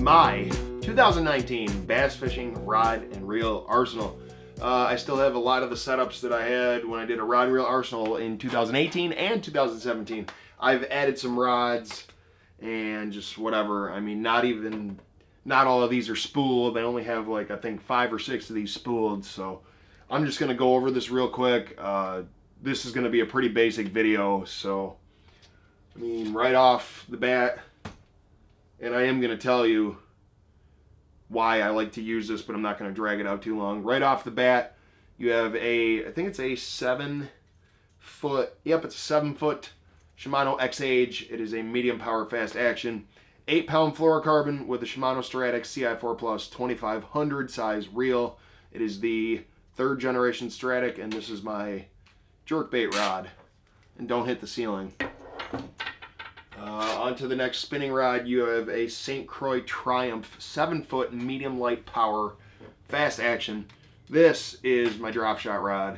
my 2019 bass fishing rod and reel arsenal. I still have a lot of the setups that I had when I did a rod and reel arsenal in 2018 and 2017. I've added some rods and just whatever. I mean, not all of these are spooled. I only have like, I think 5 or 6 of these spooled. So I'm just going to go over this real quick. This is going to be a pretty basic video. So, I mean, right off the bat, and I am going to tell you why I like to use this, but I'm not going to drag it out too long. Right off the bat, you have I think it's a 7-foot, yep, it's a 7-foot Shimano X-Age. It is a medium power fast action, 8-pound fluorocarbon with a Shimano Slx CI4 Plus 2500 size reel. It is the 3rd generation Stratic, and this is my jerkbait rod. And don't hit the ceiling. Onto the next spinning rod, you have a St. Croix Triumph 7-foot medium light power fast action. This is my drop shot rod.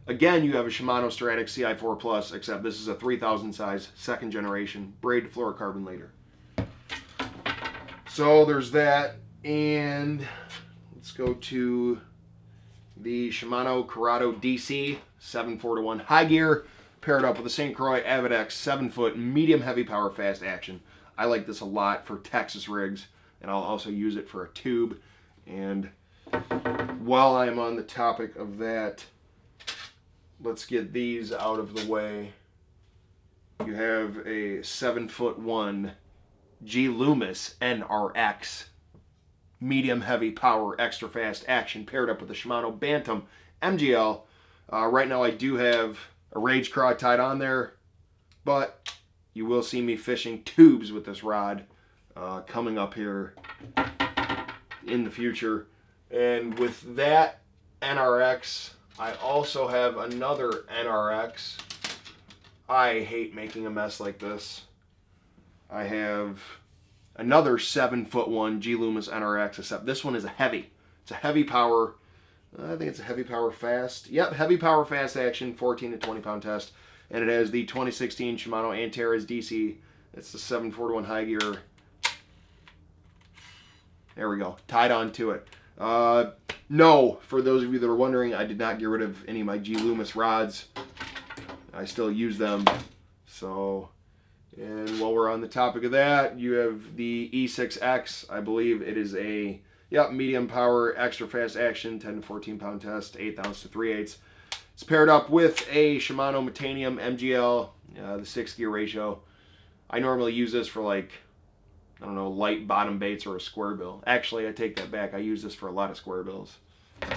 Again, you have a Shimano Stratic CI4 Plus, except this is a 3000 size 2nd generation braided fluorocarbon leader. So there's that, and let's go to the Shimano Corrado DC 7/4-1 high gear, paired up with a St. Croix Avidex 7-foot medium heavy power fast action. I like this a lot for Texas rigs, and I'll also use it for a tube. And while I'm on the topic of that, let's get these out of the way. You have a 7'1" G Loomis NRX medium heavy power extra fast action, paired up with the Shimano Bantam MGL. Right now I do have a Rage Craw tied on there, but you will see me fishing tubes with this rod coming up here in the future. And with that NRX, I also have another NRX. I hate making a mess like this. I have another 7'1" G Loomis NRX, except this one is a heavy. It's a heavy power. I think it's a heavy power fast. Yep, heavy power fast action, 14 to 20 pound test. And it has the 2016 Shimano Antares DC. It's the 7'1" high gear. There we go, tied on to it. No, for those of you that are wondering, I did not get rid of any of my G Loomis rods. I still use them. So, and while we're on the topic of that, you have the E6X. I believe it is a medium power extra fast action, 10 to 14 pound test, 1/8 ounce to 3/8. It's paired up with a Shimano Metanium MGL, the 6 gear ratio. I normally use this for, like, I don't know, light bottom baits or a square bill. Actually, I take that back. I use this for a lot of square bills,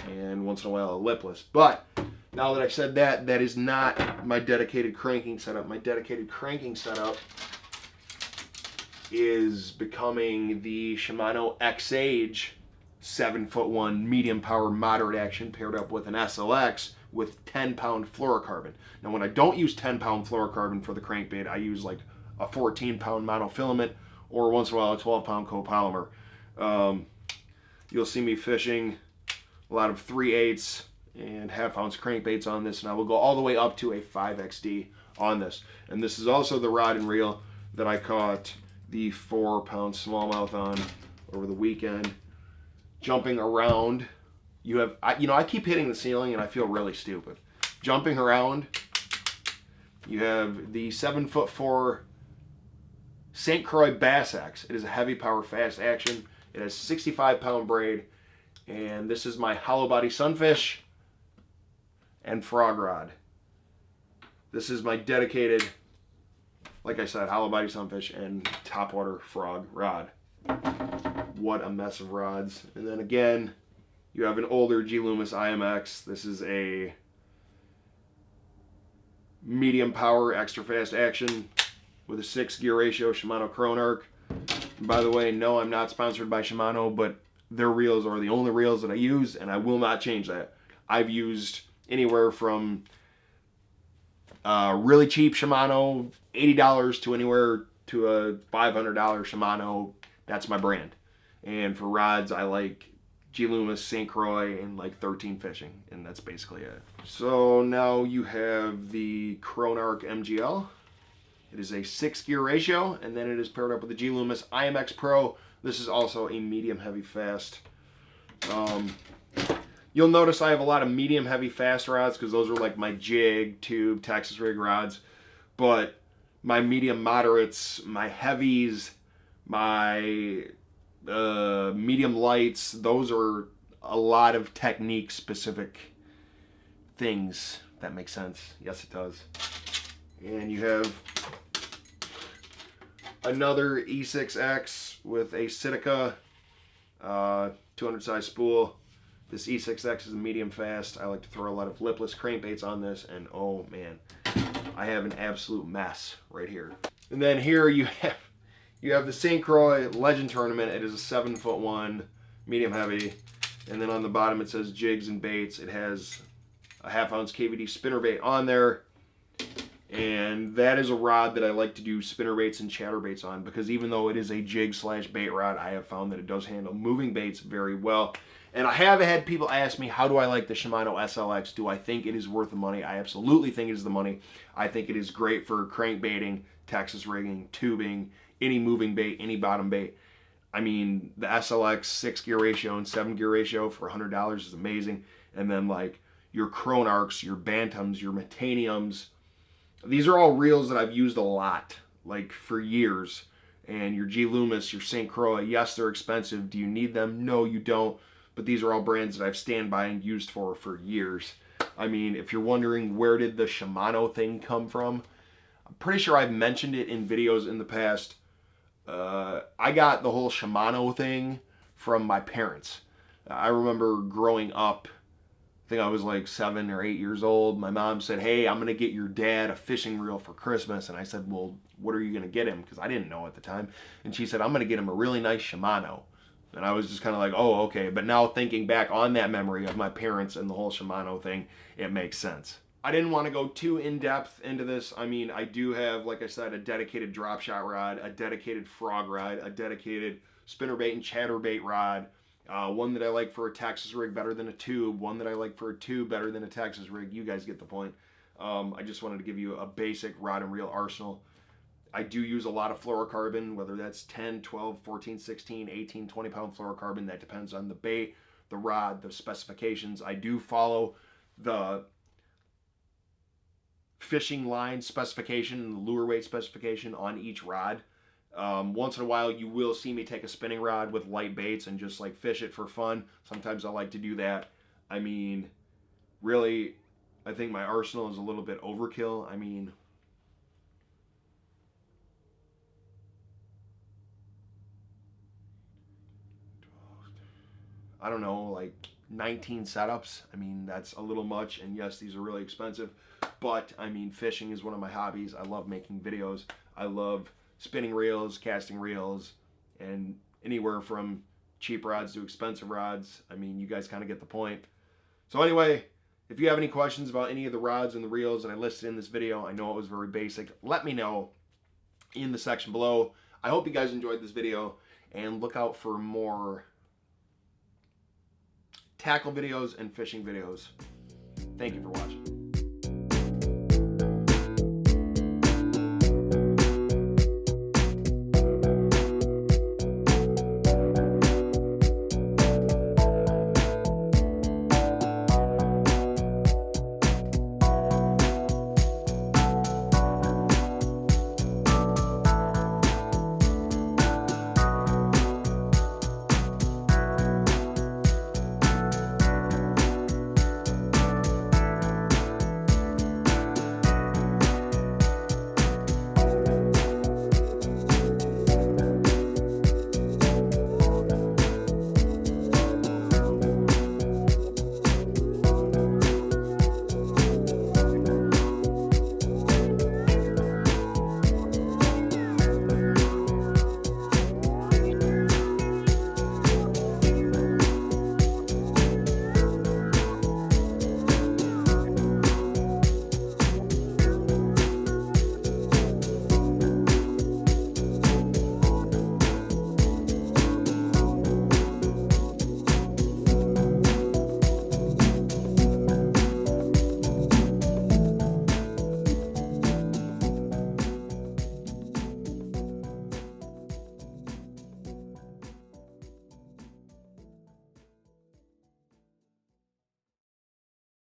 and once in a while a lipless. But now that I said that, that is not my dedicated cranking setup. My dedicated cranking setup is becoming the Shimano X-Age 7'1" medium power moderate action, paired up with an SLX with 10-pound fluorocarbon. Now, when I don't use 10-pound fluorocarbon for the crankbait, I use like a 14-pound monofilament, or once in a while a 12-pound copolymer. You'll see me fishing a lot of 3/8 and 1/2 ounce crankbaits on this, and I will go all the way up to a 5XD on this. And this is also the rod and reel that I caught the 4-pound smallmouth on over the weekend. Jumping around, you have, I keep hitting the ceiling and I feel really stupid. Jumping around, you have the 7'4" St. Croix Bass X. It is a heavy power fast action. It has 65-pound braid, and this is my hollow body sunfish and frog rod. This is my dedicated, like I said, hollow body sunfish and topwater frog rod. What a mess of rods. And then again, you have an older G Loomis IMX. This is a medium power extra fast action with a 6 gear ratio Shimano Croix. By the way, no, I'm not sponsored by Shimano, but their reels are the only reels that I use, and I will not change that. I've used anywhere from really cheap Shimano, $80 to anywhere to a $500 Shimano. That's my brand. And for rods, I like G Loomis, St. Croix, and like 13 Fishing, and that's basically it. So now you have the Croix MGL. It is a 6 gear ratio, and then it is paired up with the G Loomis IMX Pro. This is also a medium heavy fast. You'll notice I have a lot of medium heavy fast rods because those are like my jig, tube, Texas rig rods. But my medium moderates, my heavies, my medium lights, those are a lot of technique specific things. That makes sense. Yes, it does. And you have another E6X with a Sitka 200 size spool. This E6X is a medium fast. I like to throw a lot of lipless crankbaits on this, and oh man, I have an absolute mess right here. And then here you have the St. Croix Legend Tournament. It is a 7'1", medium heavy. And then on the bottom it says jigs and baits. It has a 1/2 ounce KVD spinnerbait on there. And that is a rod that I like to do spinnerbaits and chatterbaits on, because even though it is a jig / bait rod, I have found that it does handle moving baits very well. And I have had people ask me, how do I like the Shimano SLX? Do I think it is worth the money? I absolutely think it is the money. I think it is great for crankbaiting, Texas rigging, tubing, any moving bait, any bottom bait. I mean, the SLX 6 gear ratio and 7 gear ratio for $100 is amazing. And then like your Cronarchs, your Bantams, your Metaniums, these are all reels that I've used a lot, like for years. And your G Loomis, your St. Croix, yes, they're expensive. Do you need them? No, you don't. But these are all brands that I've stand by and used for years. I mean, if you're wondering where did the Shimano thing come from, I'm pretty sure I've mentioned it in videos in the past. I got the whole Shimano thing from my parents. I remember growing up, I think I was like 7 or 8 years old. My mom said, hey, I'm going to get your dad a fishing reel for Christmas. And I said, well, what are you going to get him? Because I didn't know at the time. And she said, I'm going to get him a really nice Shimano. And I was just kind of like, oh, okay. But now thinking back on that memory of my parents and the whole Shimano thing, it makes sense. I didn't want to go too in-depth into this. I mean, I do have, like I said, a dedicated drop shot rod, a dedicated frog rod, a dedicated spinnerbait and chatterbait rod, one that I like for a Texas rig better than a tube, one that I like for a tube better than a Texas rig. You guys get the point. I just wanted to give you a basic rod and reel arsenal. I do use a lot of fluorocarbon, whether that's 10, 12, 14, 16, 18, 20 pound fluorocarbon. That depends on the bait, the rod, the specifications. I do follow the fishing line specification and the lure weight specification on each rod. Once in a while you will see me take a spinning rod with light baits and just like fish it for fun. Sometimes I like to do that. I mean, really, I think my arsenal is a little bit overkill. I mean, I don't know, like 19 setups. I mean, that's a little much, and yes, these are really expensive, but I mean, fishing is one of my hobbies. I love making videos. I love spinning reels, casting reels, and anywhere from cheap rods to expensive rods. I mean, you guys kind of get the point. So anyway, if you have any questions about any of the rods and the reels that I listed in this video, I know it was very basic, let me know in the section below. I hope you guys enjoyed this video, and look out for more tackle videos and fishing videos. Thank you for watching.